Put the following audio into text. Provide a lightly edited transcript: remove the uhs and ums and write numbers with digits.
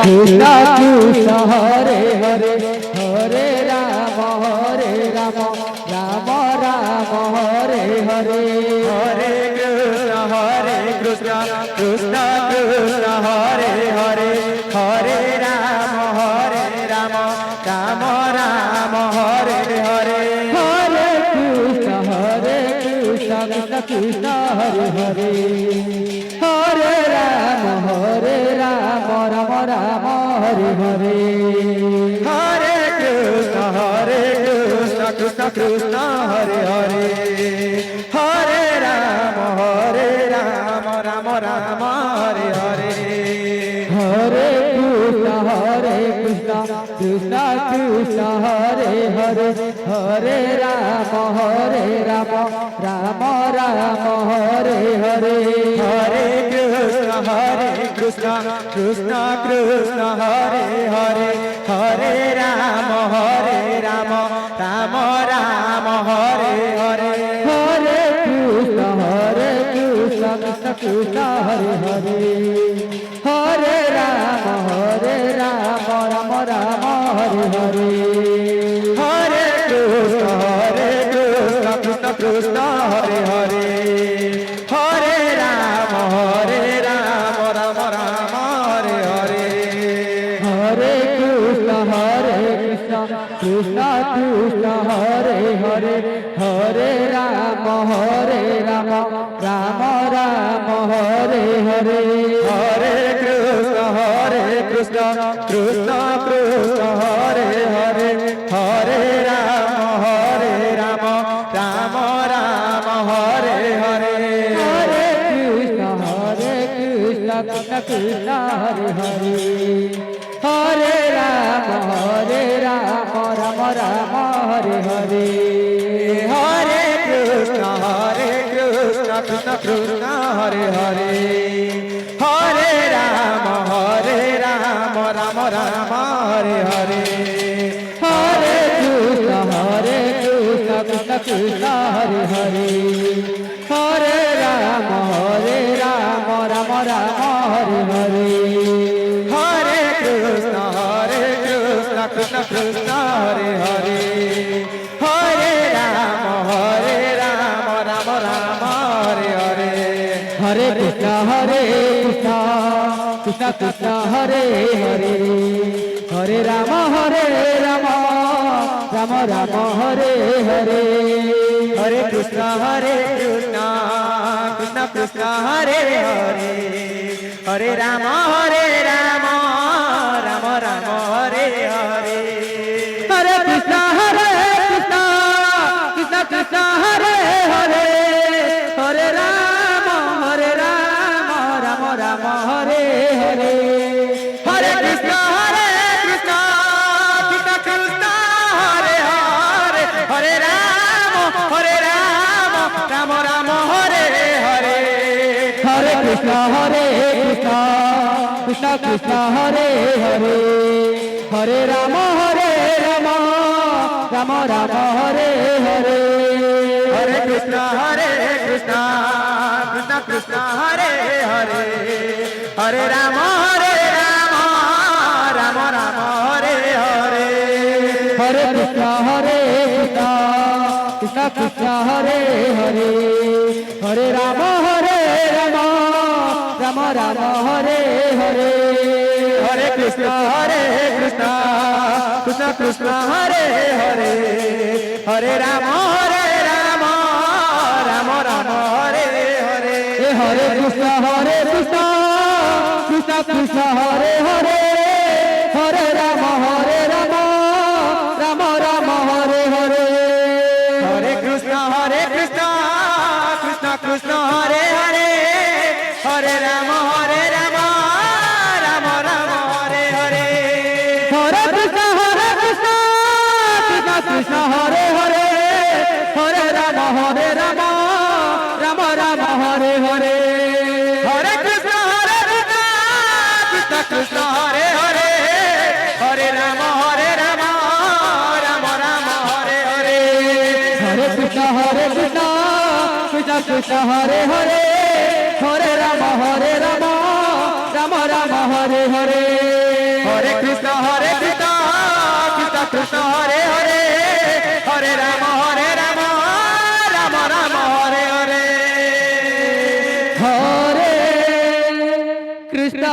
Krishna Krishna Hare Hare Hare Ram Ram Ram Hare Hare Hare Krishna Krishna Krishna Hare Hare Hare Ram Ram Ram Hare Hare Hare Krishna Krishna Krishna Hare Hare Hare Ram Ram Ram Hare Hare Hare Krishna Krishna Krishna Hare Hare Hare Ram Ram Ram Hare Hare Hare Krishna Krishna Krishna Hare Hare Hare Ram Ram Ram Hare Hare Hare Krishna Krishna Krishna Hare Hare Hare Ram Ram Ram Hare Hare Hare Krishna Krishna Krishna Hare Hare Hare Ram Ram Ram Hare Hare Hare Krishna Krishna Krishna Hare Hare Hare Ram Ram Ram Hare Hare Hare Krishna Krishna Krishna Hare Hare Hare Ram Ram Ram Hare Hare Hare Krishna Krishna Krishna Hare Hare Hare Ram Ram Ram Hare Hare Hare Krishna Krishna Krishna Hare Hare Hare Ram Ram Ram Hare Hare Hare Krishna Krishna Krishna Hare Hare Hare Ram Ram Ram Hare Hare Hare Krishna Krishna Krishna Hare Hare Hare Ram Ram Ram Hare Hare Hare Krishna Krishna Krishna Hare Hare Hare Ram Ram Ram Hare Hare Hare Krishna Krishna Krishna Hare Hare Hare Ram Ram Ram Hare Hare Hare Krishna Krishna Krishna Hare Hare Hare Ram Ram Ram Hare Hare Hare Krishna Krishna Krishna Hare Hare Hare Ram Ram Ram Hare Hare Hare Krishna Krishna Krishna Hare Hare Hare Ram Ram Ram Hare Hare Hare Krishna Krishna Krishna Hare Hare Hare Ram Ram Ram Hare Hare Hare Krishna Krishna Krishna Hare Hare Hare Ram Ram Ram Hare Hare Hare Krishna Krishna Krishna Hare Hare Hare Ram Ram Ram Hare Hare Hare Krishna Krishna Krishna Hare Hare Hare Ram Ram Ram Hare Hare Hare Krishna Krishna Krishna Hare Hare Hare Ram Ram Ram Hare Hare Hare Krishna Krishna Krishna Hare Hare Hare Ram Ram Ram Hare Hare Hare Krishna Krishna Krishna Hare Hare Hare Ram Ram Ram Hare Hare Hare Krishna Krishna Krishna Hare Hare Hare Ram Ram Ram Hare Hare Hare Krishna Krishna Krishna Hare Hare Hare Ram Ram Ram Hare Hare Hare Krishna Krishna Krishna Hare Hare Hare Ram Ram Ram Hare Hare Hare Krishna